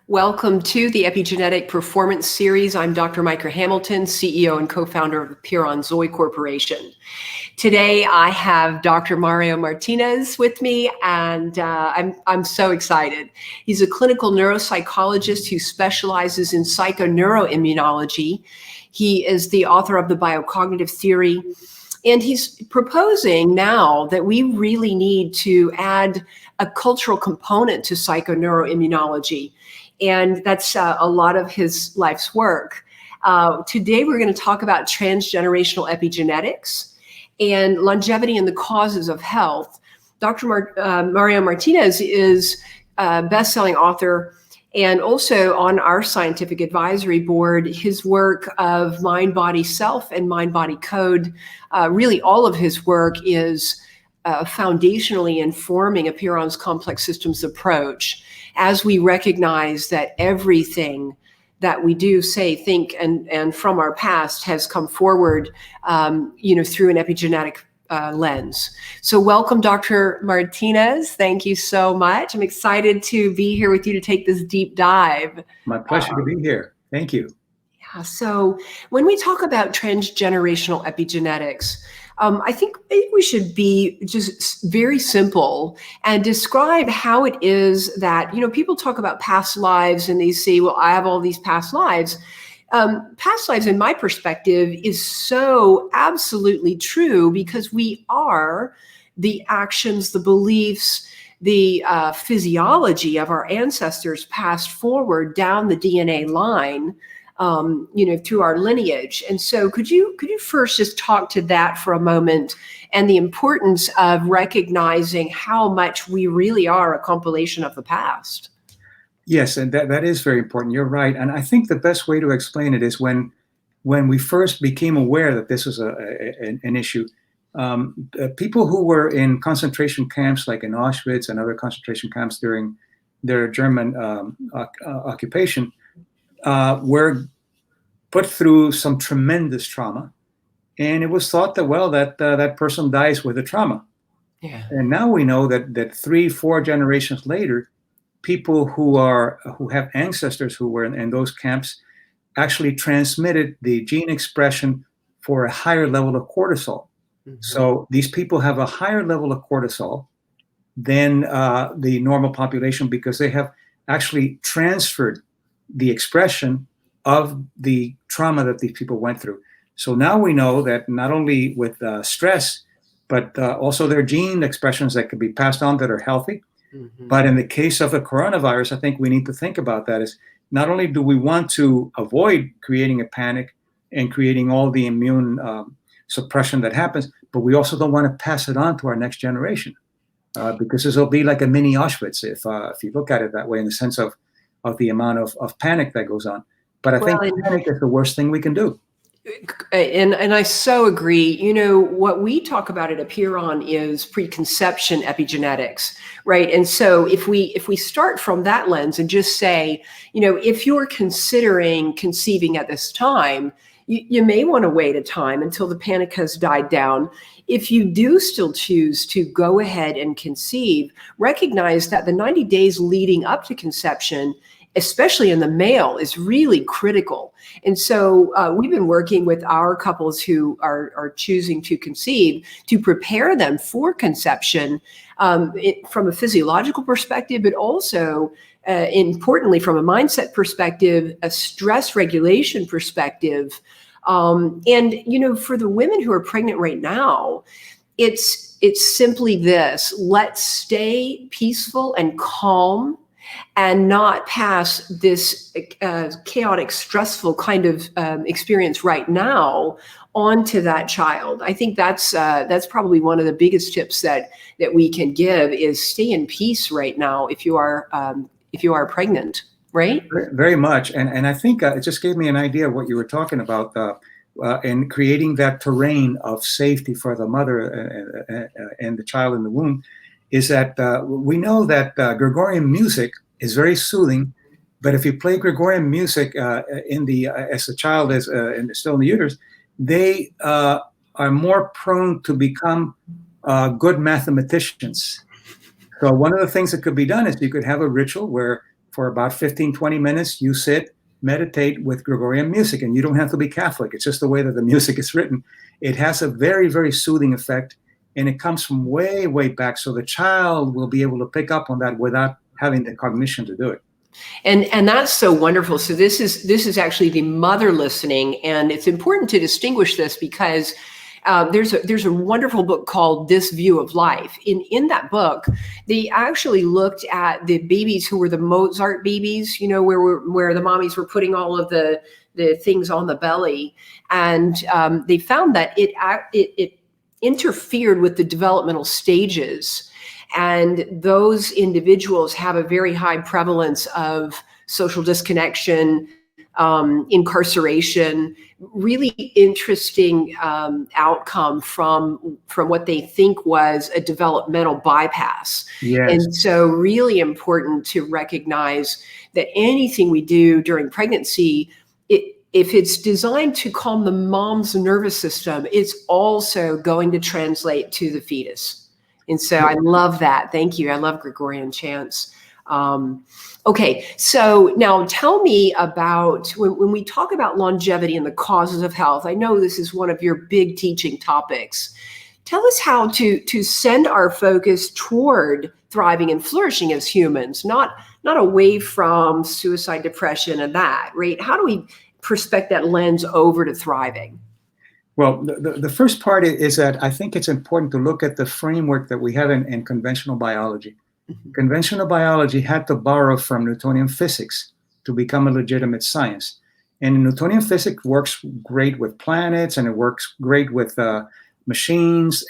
Welcome to the Epigenetic Performance Series. I'm Dr. Micah Hamilton, CEO and co-founder of the Piron Zoe Corporation. Today, I have Dr. Mario Martinez with me, and I'm so excited. He's a clinical neuropsychologist who specializes in psychoneuroimmunology. He is the author of the Biocognitive theory, and he's proposing now that we really need to add a cultural component to psychoneuroimmunology. And that's a lot of his life's work. Today, we're going to talk about transgenerational epigenetics and longevity and the causes of health. Dr. Mario Martinez is a best-selling author and also on our scientific advisory board. His work of mind-body self and mind-body code, really all of his work is foundationally informing a Piron's complex systems approach, as we recognize that everything that we do, say, think, and from our past has come forward, through an epigenetic lens. So welcome, Dr. Martinez. Thank you so much. I'm excited to be here with you to take this deep dive. My pleasure to be here. Thank you. Yeah, so when we talk about transgenerational epigenetics, I think we should be just very simple and describe how it is that, people talk about past lives and they say, well, I have all these past lives. Past lives, in my perspective, is so absolutely true because we are the actions, the beliefs, the physiology of our ancestors passed forward down the DNA line, through our lineage. And so could you first just talk to that for a moment and the importance of recognizing how much we really are a compilation of the past? Yes, and that is very important. You're right. And I think the best way to explain it is when we first became aware that this was an issue, people who were in concentration camps, like in Auschwitz and other concentration camps during their German occupation, were put through some tremendous trauma, and it was thought that that person dies with the trauma. Yeah. And now we know that 3-4 generations later, people who have ancestors who were in those camps actually transmitted the gene expression for a higher level of cortisol. Mm-hmm. So these people have a higher level of cortisol than the normal population because they have actually transferred the expression of the trauma that these people went through. So now we know that not only with stress, but also there are gene expressions that could be passed on that are healthy. Mm-hmm. But in the case of the coronavirus, I think we need to think about that is not only do we want to avoid creating a panic and creating all the immune suppression that happens, but we also don't want to pass it on to our next generation because this will be like a mini Auschwitz if you look at it that way in the sense of the amount of panic that goes on. But I think panic is the worst thing we can do. And I so agree. What we talk about at Piron is preconception epigenetics, right? And so if we start from that lens and just say, if you're considering conceiving at this time, you may want to wait a time until the panic has died down. If you do still choose to go ahead and conceive, recognize that the 90 days leading up to conception, especially in the male, is really critical. And so we've been working with our couples who are choosing to conceive to prepare them for conception from a physiological perspective, but also importantly from a mindset perspective, a stress regulation perspective. And for the women who are pregnant right now, it's simply this: let's stay peaceful and calm and not pass this chaotic, stressful kind of experience right now onto that child. I think that's probably one of the biggest tips that we can give is stay in peace right now if you are pregnant, right? Very much, and I think it just gave me an idea of what you were talking about in creating that terrain of safety for the mother and the child in the womb. Is that we know that Gregorian music is very soothing, but if you play Gregorian music as the child is still in the uterus, they are more prone to become good mathematicians. So one of the things that could be done is you could have a ritual where for about 15, 20 minutes. You sit, meditate with Gregorian music, and you don't have to be Catholic. It's just the way that the music is written. It has a very, very soothing effect, and it comes from way, way back. So the child will be able to pick up on that without having the cognition to do it. And that's so wonderful. So this is actually the mother listening, and it's important to distinguish this because there's a wonderful book called This View of Life. In that book, they actually looked at the babies who were the Mozart babies, where the mommies were putting all of the things on the belly, and they found that it interfered with the developmental stages. And those individuals have a very high prevalence of social disconnection, incarceration, really interesting outcome from what they think was a developmental bypass. Yes. And so really important to recognize that anything we do during pregnancy, if it's designed to calm the mom's nervous system, it's also going to translate to the fetus. And so I love that. Thank you. I love Gregorian chants. Okay, so now tell me about when we talk about longevity and the causes of health. I know this is one of your big teaching topics. Tell us how to send our focus toward thriving and flourishing as humans, not away from suicide, depression, and that, right? How do we perspect that lens over to thriving? Well, the first part is that I think it's important to look at the framework that we have in conventional biology. Mm-hmm. Conventional biology had to borrow from Newtonian physics to become a legitimate science. And Newtonian physics works great with planets, and it works great with machines,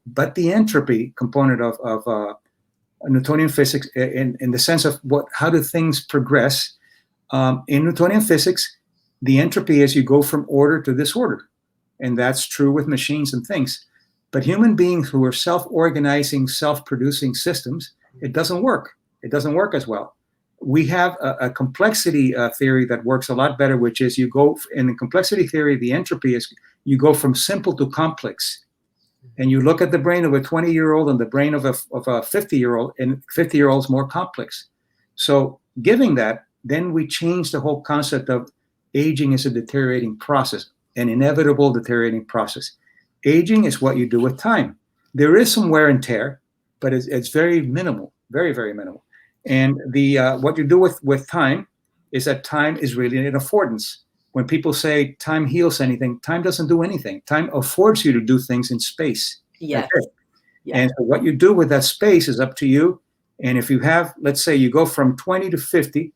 but the entropy component of Newtonian physics, in the sense of how do things progress, in Newtonian physics, the entropy is you go from order to disorder. And that's true with machines and things. But human beings who are self-organizing, self-producing systems, it doesn't work. It doesn't work as well. We have a complexity theory that works a lot better, which is in the complexity theory, the entropy is you go from simple to complex. And you look at the brain of a 20-year-old and the brain of a 50-year-old, and 50-year-old's more complex. So giving that, then we change the whole concept of aging is a deteriorating process. An inevitable deteriorating process. Aging is what you do with time. There is some wear and tear, but it's very minimal, very, very minimal. And what you do with time is that time is really an affordance. When people say time heals anything, time doesn't do anything. Time affords you to do things in space. Yes. Yeah. And so what you do with that space is up to you. And if you have, let's say you go from 20 to 50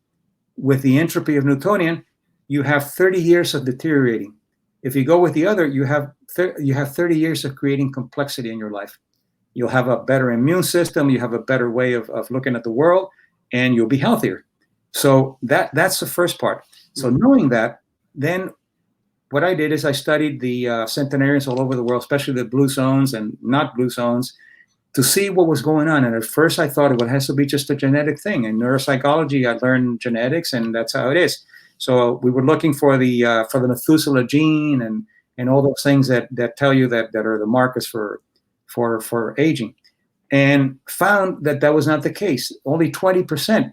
with the entropy of Newtonian, you have 30 years of deteriorating. If you go with the other, you have 30 years of creating complexity in your life. You'll have a better immune system. You have a better way of looking at the world, and you'll be healthier. So that's the first part. So knowing that, then what I did is I studied the centenarians all over the world, especially the blue zones and not blue zones, to see what was going on. And at first I thought it has to be just a genetic thing. In neuropsychology, I learned genetics, and that's how it is. So we were looking for the Methuselah gene and all those things that tell you that are the markers for aging, and found that was not the case. Only 20%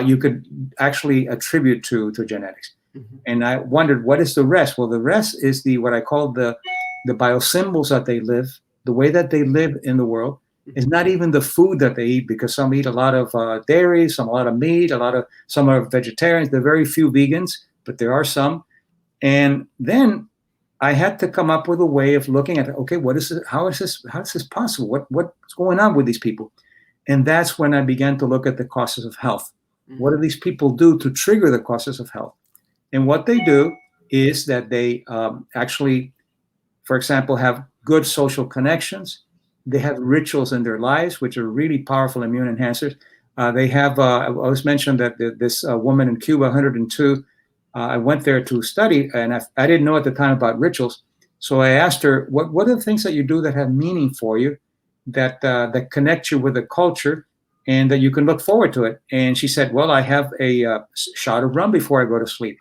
you could actually attribute to genetics. Mm-hmm. And I wondered, what is the rest? Well, the rest is what I call the biosymbols that they live, the way that they live in the world. Is not even the food that they eat, because some eat a lot of dairy, some a lot of meat, some are vegetarians. There are very few vegans, but there are some. And then I had to come up with a way of looking at, okay, what is it? How is this possible? What's going on with these people? And that's when I began to look at the causes of health. Mm-hmm. What do these people do to trigger the causes of health? And what they do is that they actually, for example, have good social connections. They have rituals in their lives, which are really powerful immune enhancers. They have, I was mentioned that this woman in Cuba, 102, I went there to study, and I didn't know at the time about rituals. So I asked her, what are the things that you do that have meaning for you, that connect you with the culture, and that you can look forward to it? And she said, well, I have a shot of rum before I go to sleep.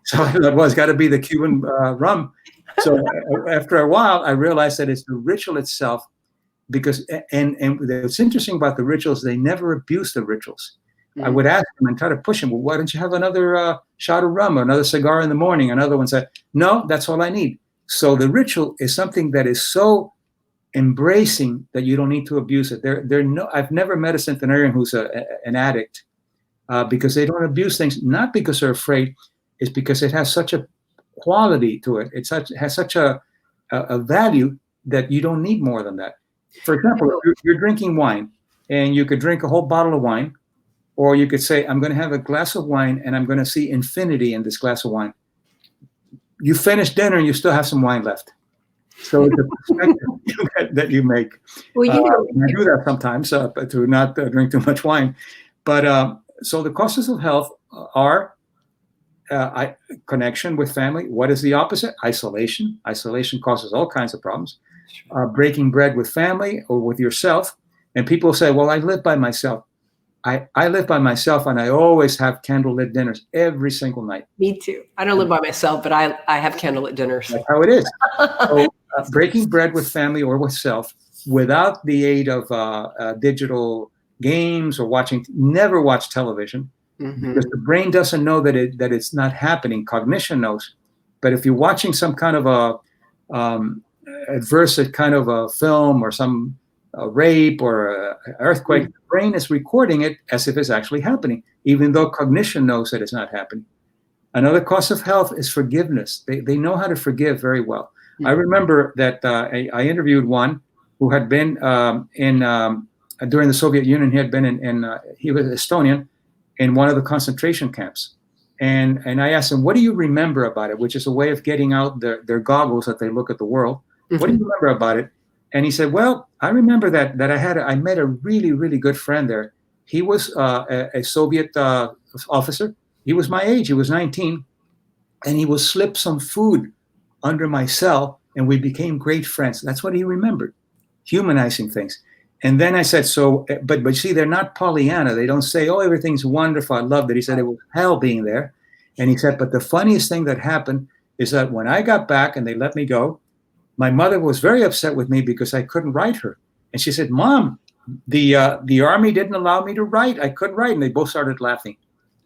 So I thought, well, it's got to be the Cuban rum. So after a while, I realized that it's the ritual itself. Because and what's interesting about the rituals, they never abuse the rituals. I would ask him and try to push him. Well, why don't you have another shot of rum or another cigar in the morning? Another one said, no, that's all I need. So the ritual is something that is so embracing that you don't need to abuse it. I've never met a centenarian who's an addict because they don't abuse things, not because they're afraid, it's because it has such a quality to it. It has such a value that you don't need more than that. For example, if you're drinking wine and you could drink a whole bottle of wine, or you could say, I'm going to have a glass of wine and I'm going to see infinity in this glass of wine. You finish dinner and you still have some wine left. So it's a perspective that you make. Well, I do that sometimes to not drink too much wine. But so the causes of health are connection with family. What is the opposite? Isolation. Isolation causes all kinds of problems. Breaking bread with family or with yourself. And people say, well, I live by myself. I live by myself, and I always have candlelit dinners every single night. Me too. I don't live by myself, but I have candlelit dinners. That's how it is. So, breaking bread with family or with self without the aid of digital games or never watch television, because the brain doesn't know that it's not happening. Cognition knows. But if you're watching some kind of adverse kind of a film or some rape or an earthquake, the brain is recording it as if it's actually happening, even though cognition knows that it's not happening. Another cause of health is forgiveness. They know how to forgive very well. I remember that I interviewed one who had been during the Soviet Union. He had been he was Estonian in one of the concentration camps. And I asked him, what do you remember about it? Which is a way of getting out their goggles that they look at the world. What do you remember about it? And he said, well, I remember that I met a really, really good friend there. He was a Soviet officer. He was my age. He was 19. And he would slip some food under my cell, and we became great friends. That's what he remembered, humanizing things. And then I said, but see, they're not Pollyanna. They don't say, oh, everything's wonderful. I loved it. He said it was hell being there. And he said, but the funniest thing that happened is that when I got back and they let me go, my mother was very upset with me because I couldn't write her. And she said, Mom, the army didn't allow me to write. I couldn't write. And they both started laughing.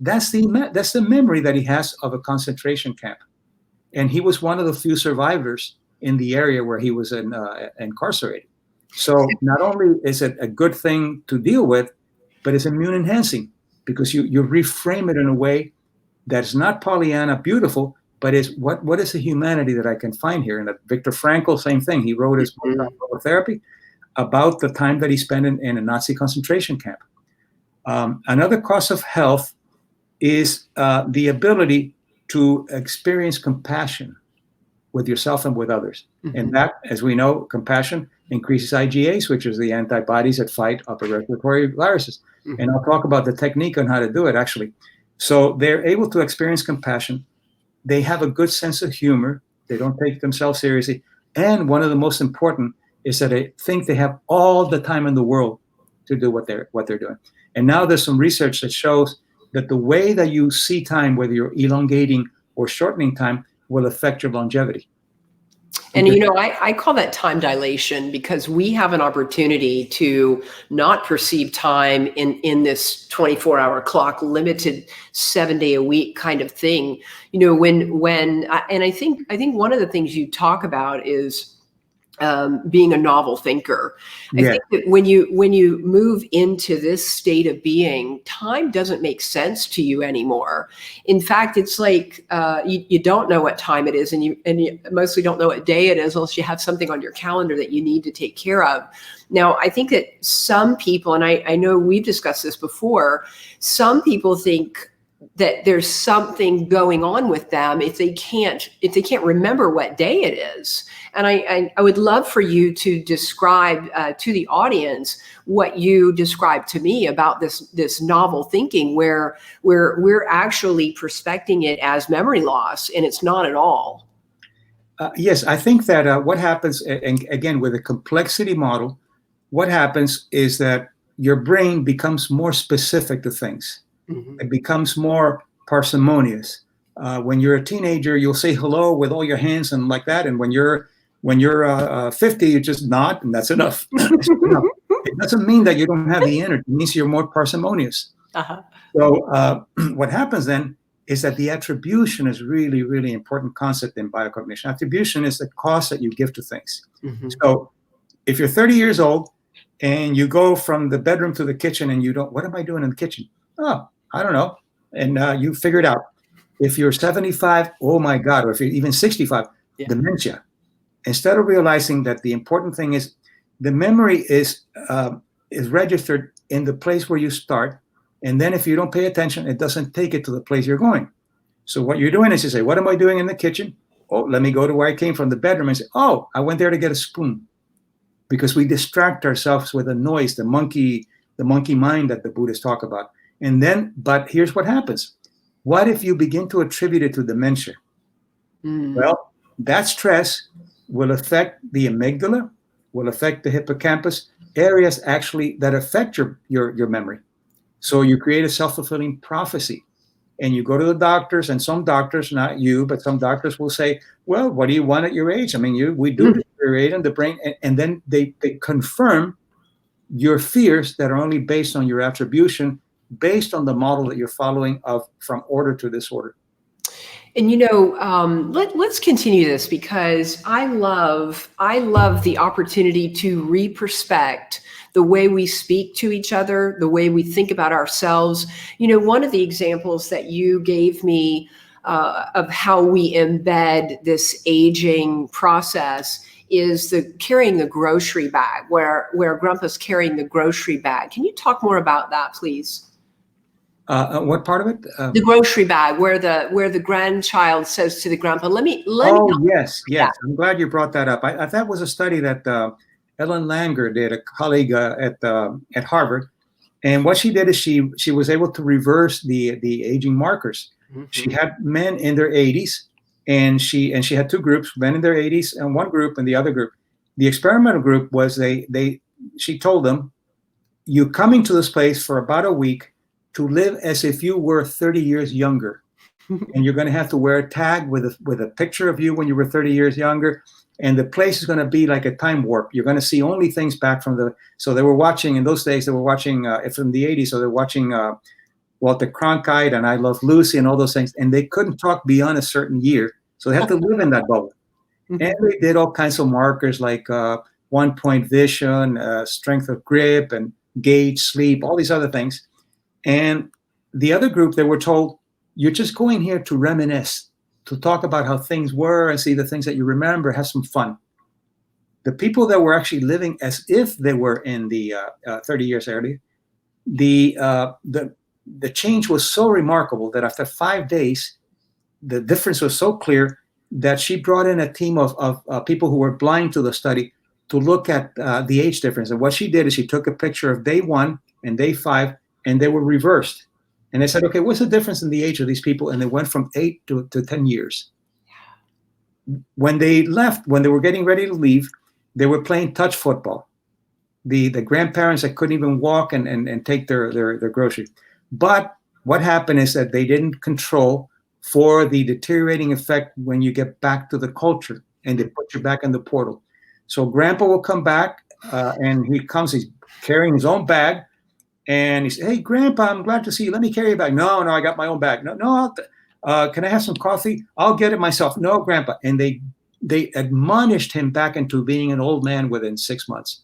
That's the memory that he has of a concentration camp. And he was one of the few survivors in the area where he was incarcerated. So not only is it a good thing to deal with, but it's immune enhancing because you reframe it in a way that's not Pollyanna beautiful, but is what is the humanity that I can find here? And Viktor Frankl, same thing. He wrote his book on therapy about the time that he spent in a Nazi concentration camp. Another cause of health is the ability to experience compassion with yourself and with others. And that, as we know, compassion increases IgAs, which is the antibodies that fight upper respiratory viruses. And I'll talk about the technique on how to do it, actually. So they're able to experience compassion. They have a good sense of humor. They don't take themselves seriously. And one of the most important is that they think they have all the time in the world to do what they're doing. And now there's some research that shows that the way that you see time, whether you're elongating or shortening time, will affect your longevity. And, I call that time dilation because we have an opportunity to not perceive time in this 24-hour clock, limited 7-day-a-week kind of thing. And I think one of the things you talk about is being a novel thinker. I think that when you move into this state of being, time doesn't make sense to you anymore. In fact, it's like you don't know what time it is, and you mostly don't know what day it is unless you have something on your calendar that you need to take care of. Now, I think that some people, and I know we've discussed this before, some people think that there's something going on with them if they can't remember what day it is. And I would love for you to describe to the audience what you described to me about this novel thinking where we're actually prospecting it as memory loss, and it's not at all. Yes, I think that what happens, and again, with a complexity model, what happens is that your brain becomes more specific to things. It becomes more parsimonious. When you're a teenager, you'll say hello with all your hands and like that. And when you're 50, you just nod, and that's enough. It doesn't mean that you don't have the energy. It means you're more parsimonious. Uh-huh. So what happens then is that the attribution is really, really important concept in biocognition. Attribution is the cost that you give to things. Mm-hmm. So if you're 30 years old and you go from the bedroom to the kitchen and you don't, what am I doing in the kitchen? Oh, I don't know. And you figure it out. If you're 75, oh my God, or if you're even 65, Yeah. dementia. Instead of realizing that the important thing is the memory is registered in the place where you start. And then if you don't pay attention, it doesn't take it to the place you're going. So what you're doing is you say, what am I doing in the kitchen? Oh, let me go to where I came from, the bedroom, and say, oh, I went there to get a spoon. Because we distract ourselves with the noise, the monkey mind that the Buddhists talk about. And then, but here's what happens. What if you begin to attribute it to dementia? Well, that stress will affect the amygdala, will affect the hippocampus, areas actually that affect your memory. So you create a self-fulfilling prophecy. And you go to the doctors, and some doctors, not you, but some doctors will say, well, what do you want at your age? I mean, we do deteriorate in the brain. And then they confirm your fears that are only based on your attribution, based on the model that you're following of from order to disorder. And let's continue this, because I love the opportunity to reprospect the way we speak to each other, the way we think about ourselves. One of the examples that you gave me of how we embed this aging process is carrying the grocery bag, where Grandpa's carrying the grocery bag. Can you talk more about that, please? What part of it? The grocery bag, where the grandchild says to the grandpa, "Let me." Oh, yes. I'm glad you brought that up. That was a study that Ellen Langer did, a colleague at Harvard, and what she did is she was able to reverse the aging markers. Mm-hmm. She had men in their 80s, and she had two groups: men in their 80s and one group, and the other group. The experimental group was she told them, "You coming to this place for about a week to live as if you were 30 years younger, and you're going to have to wear a tag with a picture of you when you were 30 years younger." And the place is going to be like a time warp. You're going to see only things back from so they were watching, in those days, they were watching from the 80s. So they're watching Walter Cronkite and I Love Lucy and all those things. And they couldn't talk beyond a certain year. So they had to live in that bubble. Mm-hmm. And they did all kinds of markers like 1-point vision, strength of grip, and gauge, sleep, all these other things. And the other group, they were told, you're just going here to reminisce, to talk about how things were and see the things that you remember, have some fun. The people that were actually living as if they were in the 30 years earlier, the change was so remarkable that after 5 days, the difference was so clear that she brought in a team of people who were blind to the study to look at the age difference. And what she did is she took a picture of day 1 and day 5, and they were reversed. And they said, okay, what's the difference in the age of these people? And they went from 8 to 10 years. When they left, when they were getting ready to leave, they were playing touch football. The grandparents that couldn't even walk and take their groceries. But what happened is that they didn't control for the deteriorating effect when you get back to the culture and they put you back in the portal. So grandpa will come back and he's carrying his own bag. And he said, hey, Grandpa, I'm glad to see you. Let me carry your bag. No, I got my own bag. No, can I have some coffee? I'll get it myself. No, Grandpa. And they admonished him back into being an old man within 6 months.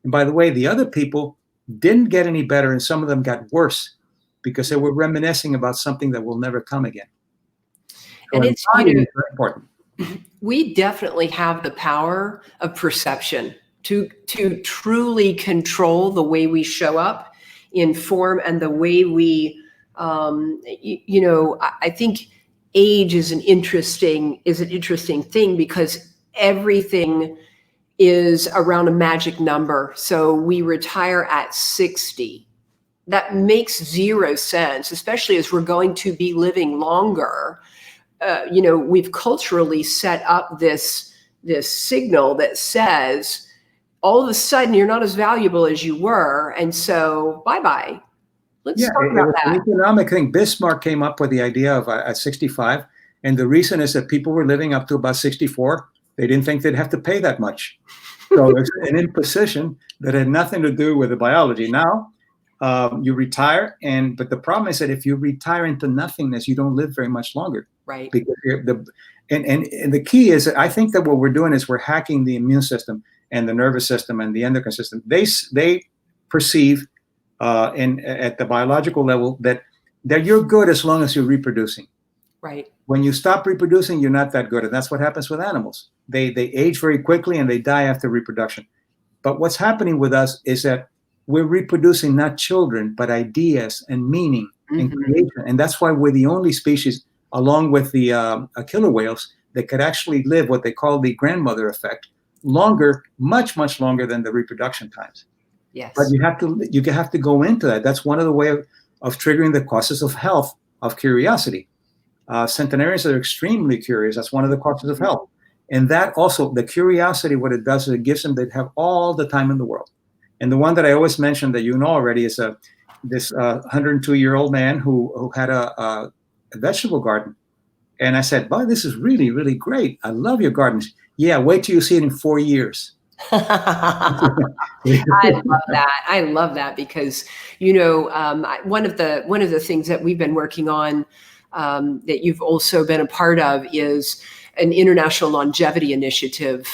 And by the way, the other people didn't get any better, and some of them got worse because they were reminiscing about something that will never come again. So and it's very important. We definitely have the power of perception to truly control the way we show up in form and the way we, I think age is an interesting thing, because everything is around a magic number. So we retire at 60. That makes zero sense, especially as we're going to be living longer. We've culturally set up this signal that says, all of a sudden, you're not as valuable as you were. And so, bye-bye. Let's talk about that. An economic thing. Bismarck came up with the idea of at 65. And the reason is that people were living up to about 64. They didn't think they'd have to pay that much. So it's an imposition that had nothing to do with the biology. Now, you retire, but the problem is that if you retire into nothingness, you don't live very much longer. Right. Because and the key is that I think that what we're doing is we're hacking the immune system and the nervous system and the endocrine system. They perceive at the biological level that you're good as long as you're reproducing. Right. When you stop reproducing, you're not that good, and that's what happens with animals. They age very quickly and they die after reproduction. But what's happening with us is that we're reproducing not children, but ideas and meaning and creation. And that's why we're the only species, along with the killer whales, that could actually live what they call the grandmother effect, longer, much, much longer than the reproduction times. Yes. But you have to go into that. That's one of the ways of triggering the causes of health, of curiosity. Centenarians are extremely curious. That's one of the causes of health. And that also, the curiosity, what it does is it gives them, they have all the time in the world. And the one that I always mention that you know already is this 102-year-old man who had a vegetable garden. And I said, boy, this is really, really great. I love your gardens. Yeah, wait till you see it in 4 years. I love that. I love that because, one of the things that we've been working on that you've also been a part of is an international longevity initiative.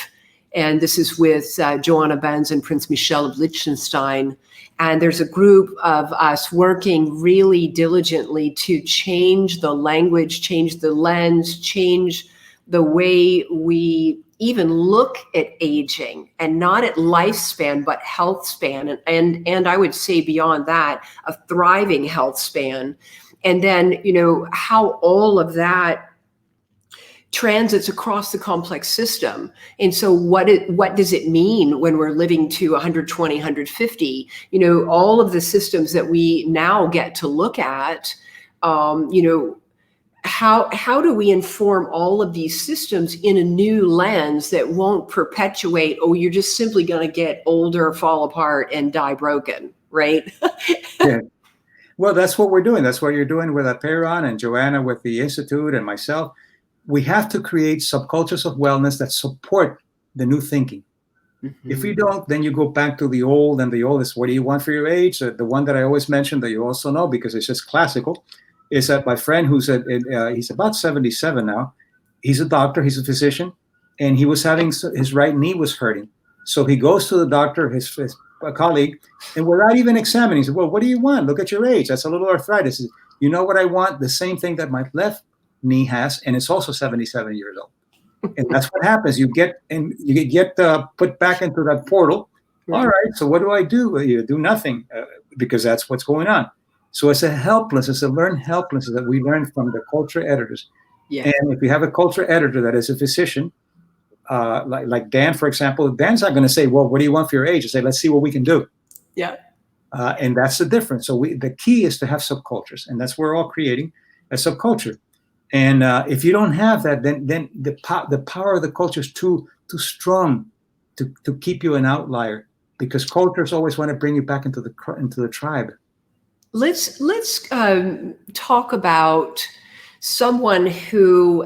And this is with Joanna Benz and Prince Michel of Liechtenstein. And there's a group of us working really diligently to change the language, change the lens, change the way we even look at aging, and not at lifespan, but health span. And I would say beyond that, a thriving health span. And then, how all of that transits across the complex system. And so what does it mean when we're living to 120, 150? All of the systems that we now get to look at, how do we inform all of these systems in a new lens that won't perpetuate, you're just simply going to get older, fall apart, and die broken, right? Yeah. Well, that's what we're doing. That's what you're doing with Aperon and Joanna with the Institute and myself. We have to create subcultures of wellness that support the new thinking. Mm-hmm. If we don't, then you go back to the old, and the oldest. What do you want for your age? The one that I always mention that you also know because it's just classical is that my friend he's about 77 now. He's a doctor, he's a physician, and he was having his right knee was hurting. So he goes to the doctor, his colleague, and without even examining, he said, well, what do you want? Look at your age. That's a little arthritis. He said, you know what I want? The same thing that my left knee has, and it's also 77 years old. And that's what happens. You get put back into that portal. All right, so what do I do? You do nothing because that's what's going on. So it's a learned helplessness that we learn from the culture editors. Yeah. And if you have a culture editor that is a physician, like Dan, for example, Dan's not going to say, well, what do you want for your age? Say, let's see what we can do. Yeah. And that's the difference. So the key is to have subcultures, and that's what we're all creating, a subculture. And if you don't have that, then the power of the culture is too strong to keep you an outlier, because cultures always want to bring you back into the tribe. Let's talk about someone who,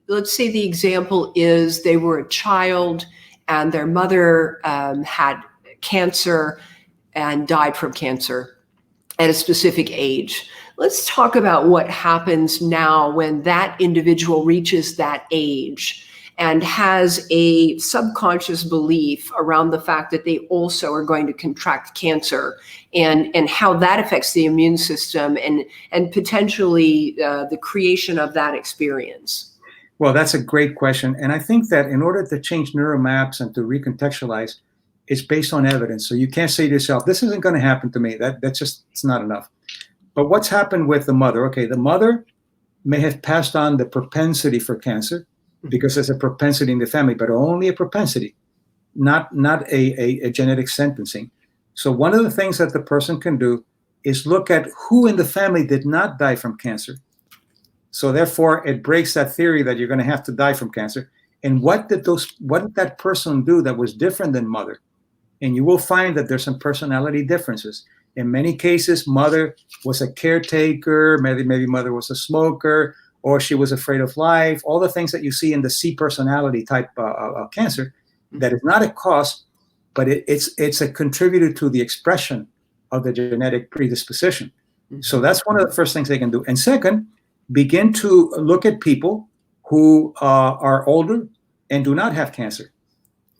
let's say the example is they were a child and their mother had cancer and died from cancer at a specific age. Let's talk about what happens now when that individual reaches that age and has a subconscious belief around the fact that they also are going to contract cancer, and how that affects the immune system and potentially the creation of that experience. Well, that's a great question. And I think that in order to change neuromaps and to recontextualize, it's based on evidence. So you can't say to yourself, this isn't going to happen to me. It's not enough. But what's happened with the mother? Okay, the mother may have passed on the propensity for cancer because there's a propensity in the family, but only a propensity, not a genetic sentencing. So one of the things that the person can do is look at who in the family did not die from cancer. So therefore, it breaks that theory that you're going to have to die from cancer. And what did that person do that was different than mother? And you will find that there's some personality differences. In many cases, mother was a caretaker, maybe mother was a smoker, or she was afraid of life, all the things that you see in the C personality type cancer. That is not a cause, but it's a contributor to the expression of the genetic predisposition. So that's one of the first things they can do. And second, begin to look at people who are older and do not have cancer,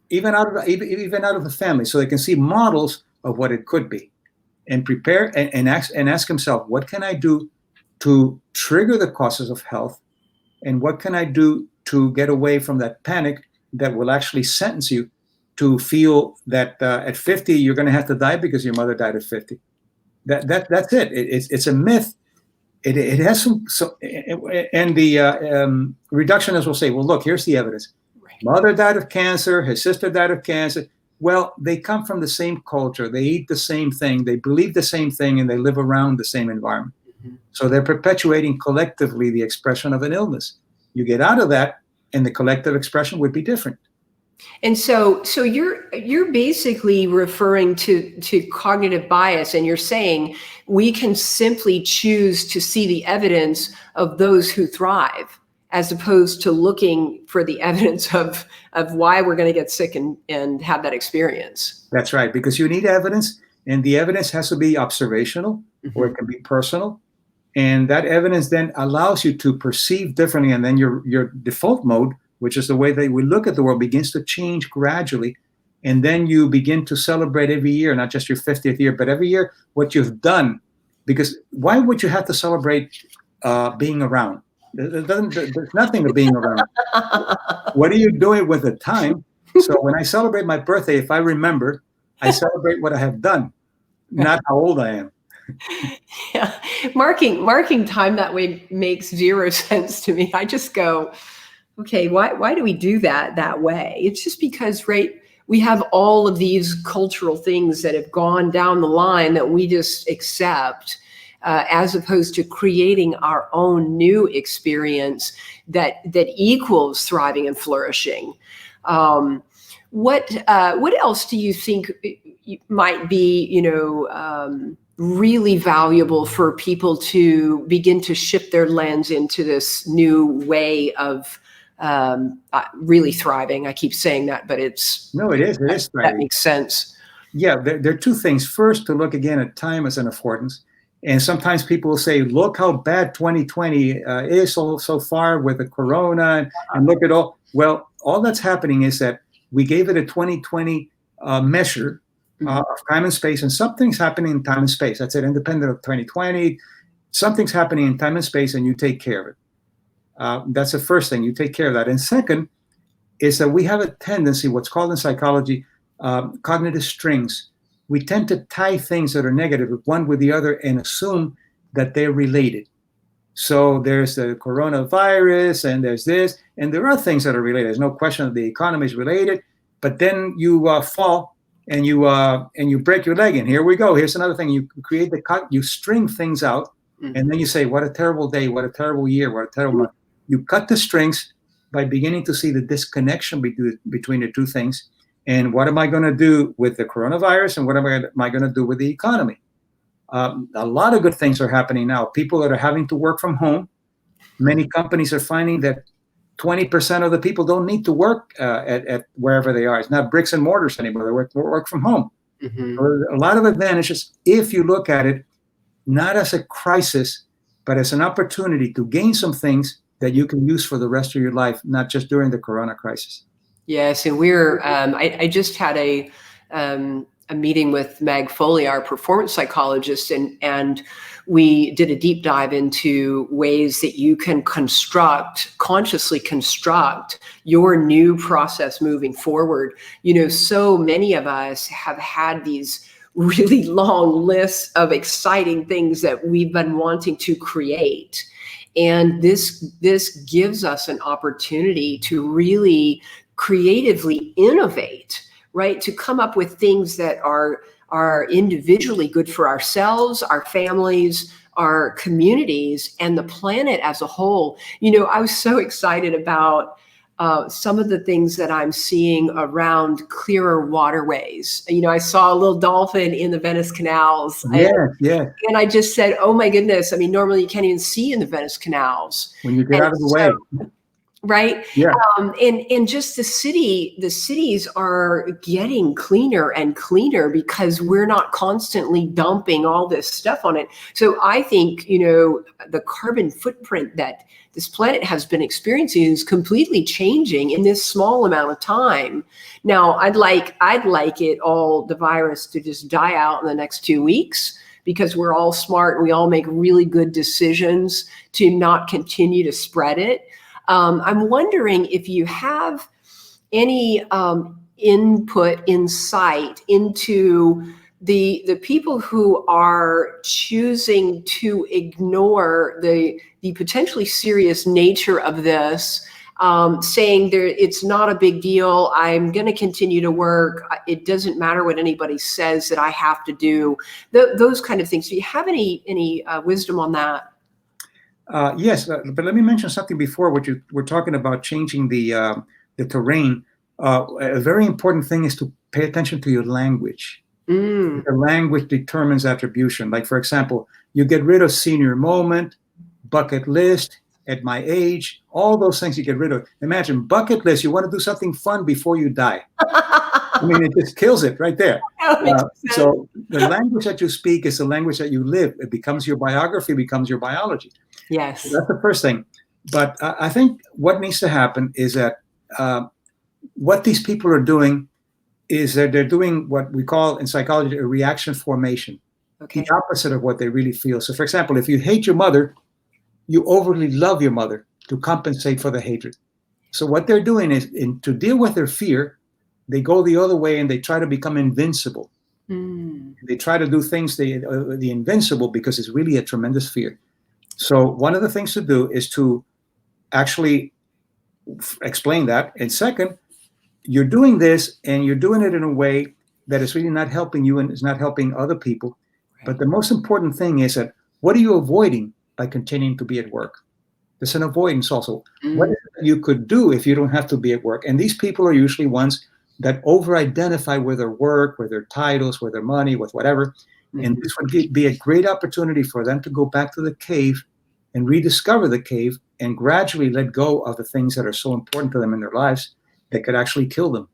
even out of the family, so they can see models of what it could be, and prepare and ask himself, what can I do to trigger the causes of health, and what can I do to get away from that panic that will actually sentence you to feel that at 50 you're going to have to die because your mother died at 50. That's it. It's a myth. It has some and the reductionists will say, well, look, here's the evidence. Right. Mother died of cancer. His sister died of cancer. Well, they come from the same culture. They eat the same thing. They believe the same thing, and they live around the same environment. Mm-hmm. So they're perpetuating collectively the expression of an illness. You get out of that, and the collective expression would be different. And so you're basically referring to cognitive bias, and you're saying we can simply choose to see the evidence of those who thrive, as opposed to looking for the evidence of why we're going to get sick and have that experience. That's right, because you need evidence, and the evidence has to be observational, or it can be personal. And that evidence then allows you to perceive differently, and then your default mode, which is the way that we look at the world, begins to change gradually. And then you begin to celebrate every year, not just your 50th year, but every year what you've done. Because why would you have to celebrate being around? There's nothing to being around. What are you doing with the time? So when I celebrate my birthday, if I remember, I celebrate what I have done, not how old I am. Yeah, marking time that way makes zero sense to me. I just go, okay, why do we do that way? It's just because, right, we have all of these cultural things that have gone down the line that we just accept, as opposed to creating our own new experience that equals thriving and flourishing. What else do you think might be, really valuable for people to begin to shift their lens into this new way of really thriving? I keep saying that, but it is thriving. That makes sense. Yeah, there are two things. First, to look again at time as an affordance. And sometimes people will say, look how bad 2020 is so far with the corona, and look at all. Well, all that's happening is that we gave it a 2020 measure of time and space, and something's happening in time and space. That's it, independent of 2020. Something's happening in time and space, and you take care of it. That's the first thing. You take care of that. And second is that we have a tendency, what's called in psychology, cognitive strings. We tend to tie things that are negative one with the other and assume that they're related. So there's the coronavirus, and there's this, and there are things that are related. There's no question that the economy is related, but then you fall and you break your leg, and here we go. Here's another thing. You create you string things out, and then you say, what a terrible day, what a terrible year, what a terrible month. You cut the strings by beginning to see the disconnection between the two things. And what am I going to do with the coronavirus, and what am I going to do with the economy? A lot of good things are happening now. People that are having to work from home, many companies are finding that 20% of the people don't need to work at wherever they are. It's not bricks and mortars anymore. They work from home. So a lot of advantages if you look at it not as a crisis, but as an opportunity to gain some things that you can use for the rest of your life, not just during the corona crisis. Yes, and we're. I just had a meeting with Meg Foley, our performance psychologist, and we did a deep dive into ways that you can consciously construct your new process moving forward. So many of us have had these really long lists of exciting things that we've been wanting to create. And this gives us an opportunity to really creatively innovate, right? To come up with things that are individually good for ourselves, our families, our communities, and the planet as a whole. I was so excited about some of the things that I'm seeing around clearer waterways. I saw a little dolphin in the Venice canals. Yeah. And I just said, oh my goodness. Normally you can't even see in the Venice canals. When you get out of the way. right? Yeah. And just the cities are getting cleaner and cleaner because we're not constantly dumping all this stuff on it. So I think, the carbon footprint that this planet has been experiencing is completely changing in this small amount of time. Now, I'd like the virus to just die out in the next 2 weeks, because we're all smart and we all make really good decisions to not continue to spread it. I'm wondering if you have any insight into the people who are choosing to ignore the potentially serious nature of this, saying it's not a big deal. I'm going to continue to work. It doesn't matter what anybody says that I have to do. Those kind of things. Do you have any wisdom on that? Yes, but let me mention something before what you were talking about, changing the terrain. A very important thing is to pay attention to your language. The language determines attribution. Like, for example, you get rid of senior moment, bucket list, at my age, all those things you get rid of. Imagine bucket list, you want to do something fun before you die. I mean, it just kills it right there. So the language that you speak is the language that you live. It becomes your biography, becomes your biology. Yes. So that's the first thing. But I think what needs to happen is that what these people are doing is that they're doing what we call in psychology a reaction formation. Okay. The opposite of what they really feel. So, for example, if you hate your mother, you overly love your mother to compensate for the hatred. So what they're doing is, to deal with their fear, they go the other way and they try to become invincible. They try to do things, the invincible, because it's really a tremendous fear. So one of the things to do is to actually explain that. And second, you're doing this and you're doing it in a way that is really not helping you and is not helping other people. Right. But the most important thing is that, what are you avoiding by continuing to be at work? There's an avoidance also. What is it you could do if you don't have to be at work? And these people are usually ones that over-identify with their work, with their titles, with their money, with whatever. And this would be a great opportunity for them to go back to the cave and rediscover the cave and gradually let go of the things that are so important to them in their lives that could actually kill them.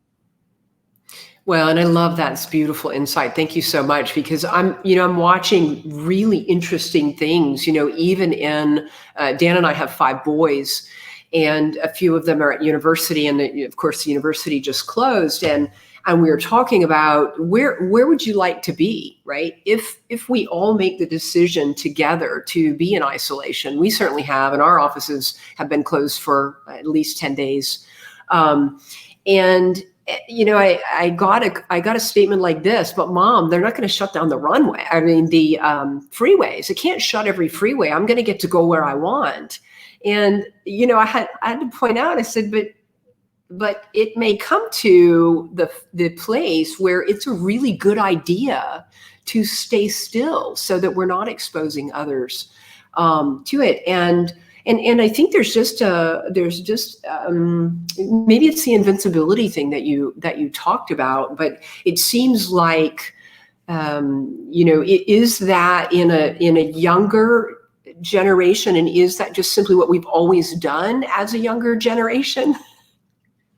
Well, and I love that. It's beautiful insight. Thank you so much, because I'm watching really interesting things, even in, Dan and I have 5 boys, and a few of them are at university, and of course the university just closed, and we were talking about where would you like to be, right? If we all make the decision together to be in isolation. We certainly have, and our offices have been closed for at least 10 days. And I got a statement like this, but Mom, they're not going to shut down the runway. I mean, the freeways. It can't shut every freeway. I'm going to get to go where I want. And I had to point out. I said, but it may come to the place where it's a really good idea to stay still, so that we're not exposing others to it. And I think there's just maybe it's the invincibility thing that you talked about, but it seems like is that in a younger generation, and is that just simply what we've always done as a younger generation?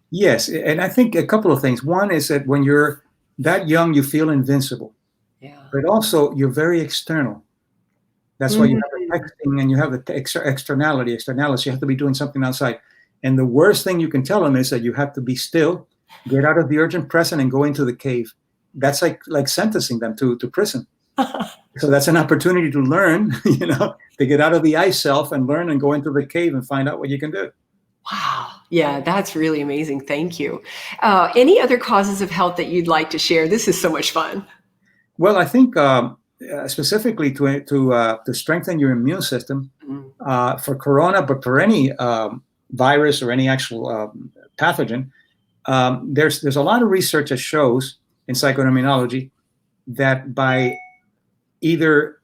Yes, and I think a couple of things. One is that when you're that young, you feel invincible. Yeah. But also you're very external. That's why you have the texting and you have the externality. You have to be doing something outside. And the worst thing you can tell them is that you have to be still, get out of the urgent present, and go into the cave. That's like sentencing them to prison. So that's an opportunity to learn, to get out of the I self and learn and go into the cave and find out what you can do. Wow. Yeah, that's really amazing. Thank you. Any other causes of health that you'd like to share? This is so much fun. Well, I think specifically to strengthen your immune system for corona, but for any virus or any actual pathogen, there's a lot of research that shows in psychoimmunology that by either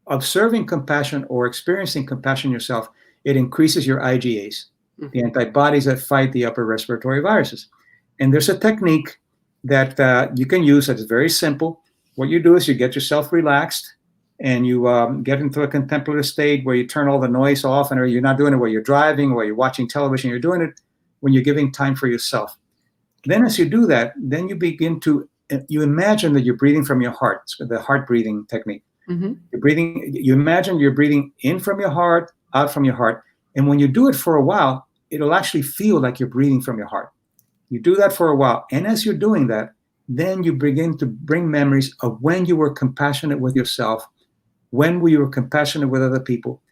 observing compassion or experiencing compassion yourself, it increases your IgAs, the antibodies that fight the upper respiratory viruses. And there's a technique that you can use that is very simple. What you do is you get yourself relaxed and you get into a contemplative state where you turn all the noise off, or you're not doing it while you're driving, or you're watching television. You're doing it when you're giving time for yourself. Then as you do that, then you begin to, you imagine that you're breathing from your heart. It's the heart breathing technique. Mm-hmm. You're breathing, you imagine you're breathing in from your heart, out from your heart. And when you do it for a while, it'll actually feel like you're breathing from your heart. You do that for a while. And as you're doing that, then you begin to bring memories of when you were compassionate with yourself, when you were compassionate with other people,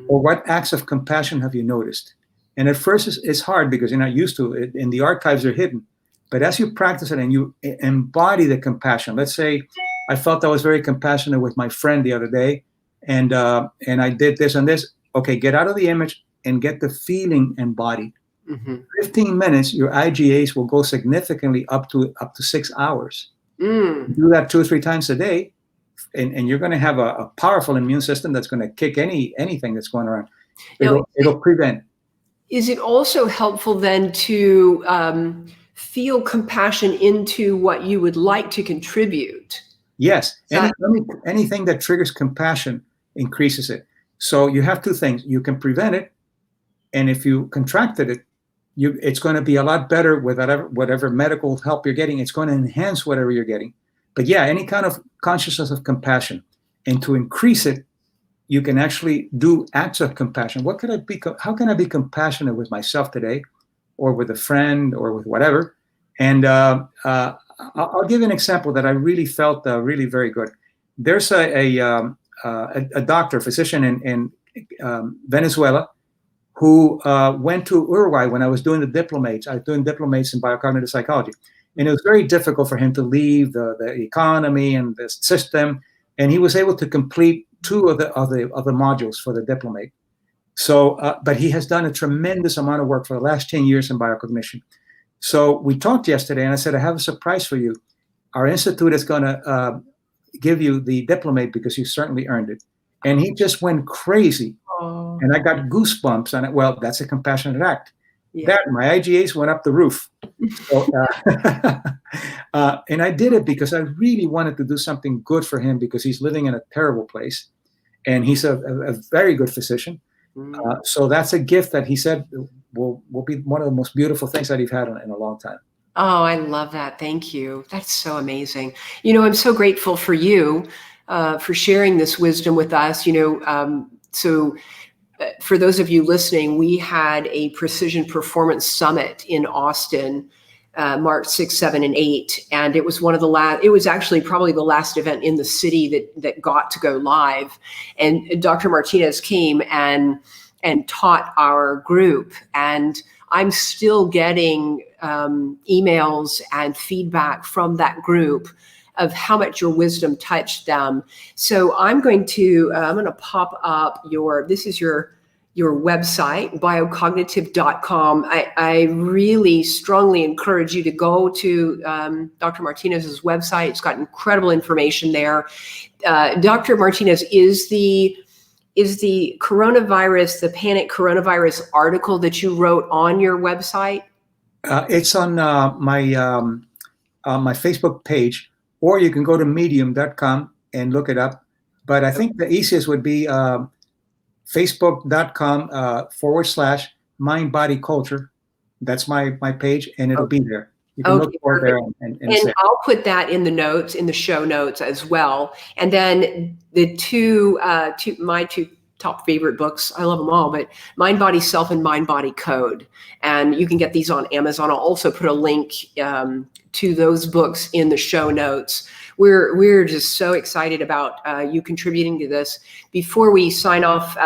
or what acts of compassion have you noticed? And at first it's hard because you're not used to it, and the archives are hidden. But as you practice it and you embody the compassion, let's say I felt I was very compassionate with my friend the other day, and I did this and this. Okay, get out of the image and get the feeling embodied. 15 minutes, your IGAs will go significantly up to 6 hours. Do that 2 or 3 times a day, and you're going to have a powerful immune system that's going to kick anything that's going around. It'll prevent. Is it also helpful then to feel compassion into what you would like to contribute? Yes. Anything that triggers compassion increases it. So you have 2 things. You can prevent it, and if you contracted it, it's going to be a lot better with whatever medical help you're getting. It's going to enhance whatever you're getting. But yeah, any kind of consciousness of compassion, and to increase it, you can actually do acts of compassion. How can I be compassionate with myself today, or with a friend, or with whatever? And I'll give you an example that I really felt really very good. There's a doctor, physician in Venezuela, who went to Uruguay when I was doing the diplomates. I was doing diplomates in biocognitive psychology. And it was very difficult for him to leave the economy and the system. And he was able to complete 2 of the modules for the diplomate. So, but he has done a tremendous amount of work for the last 10 years in biocognition. So we talked yesterday, and I said, I have a surprise for you. Our institute is going to give you the diplomate because you certainly earned it. And he just went crazy. Oh. And I got goosebumps on it. Well, that's a compassionate act. Yeah. My IGAs went up the roof. So, and I did it because I really wanted to do something good for him, because he's living in a terrible place. And he's a very good physician. So that's a gift that he said will be one of the most beautiful things that he's had in a long time. Oh, I love that. Thank you. That's so amazing. I'm so grateful for you for sharing this wisdom with us. So for those of you listening, we had a Precision Performance Summit in Austin, March 6, 7, and 8. And it was it was actually probably the last event in the city that got to go live. And Dr. Martinez came and taught our group. And I'm still getting emails and feedback from that group of how much your wisdom touched them. So I'm going to pop up your website, biocognitive.com. I really strongly encourage you to go to Dr. Martinez's website. It's got incredible information there. Dr. Martinez, is the coronavirus, the panic coronavirus article that you wrote on your website? It's on my Facebook page, or you can go to medium.com and look it up. But I think the easiest would be facebook.com/mind body culture. That's my page, and it'll be there. You can look for it there and I'll put that in the notes, in the show notes as well. And then the my two top favorite books, I love them all, but Mind Body Self and Mind Body Code. And you can get these on Amazon. I'll also put a link to those books in the show notes. We're just so excited about you contributing to this. Before we sign off,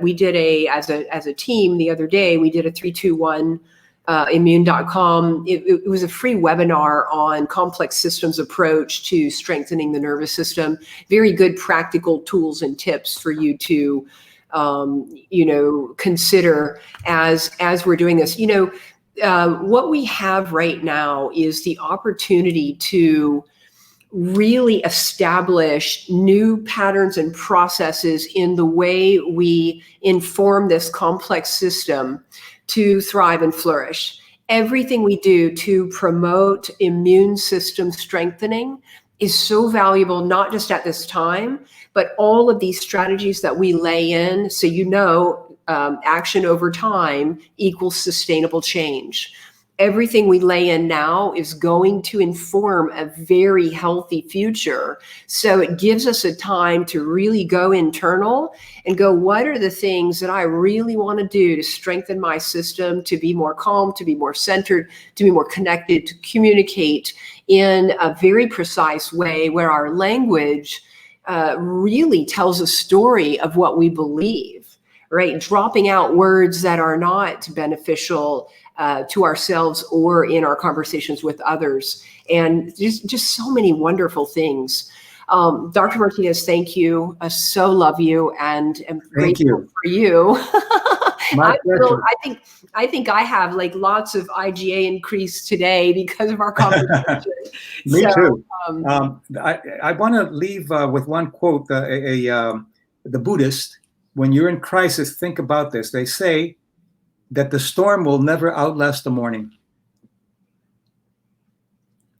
we did as a team the other day, we did a 3-2-1 immune.com. It was a free webinar on complex systems approach to strengthening the nervous system. Very good practical tools and tips for you to, consider as we're doing this. What we have right now is the opportunity to really establish new patterns and processes in the way we inform this complex system to thrive and flourish. Everything we do to promote immune system strengthening is so valuable, not just at this time, but all of these strategies that we lay in. So, action over time equals sustainable change. Everything we lay in now is going to inform a very healthy future. So it gives us a time to really go internal and go, what are the things that I really want to do to strengthen my system, to be more calm, to be more centered, to be more connected, to communicate in a very precise way where our language really tells a story of what we believe, right? Dropping out words that are not beneficial to ourselves or in our conversations with others, and just so many wonderful things. Dr. Martinez, thank you. So love you, and am grateful for you. My pleasure. I think I have like lots of IgA increase today because of our conversation. Me too. I want to leave with one quote. The Buddhist, when you're in crisis, think about this. They say that the storm will never outlast the morning.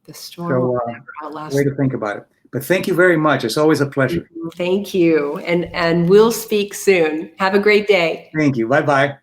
The storm will never outlast. Way to think about it. But thank you very much. It's always a pleasure. Thank you. And we'll speak soon. Have a great day. Thank you. Bye-bye.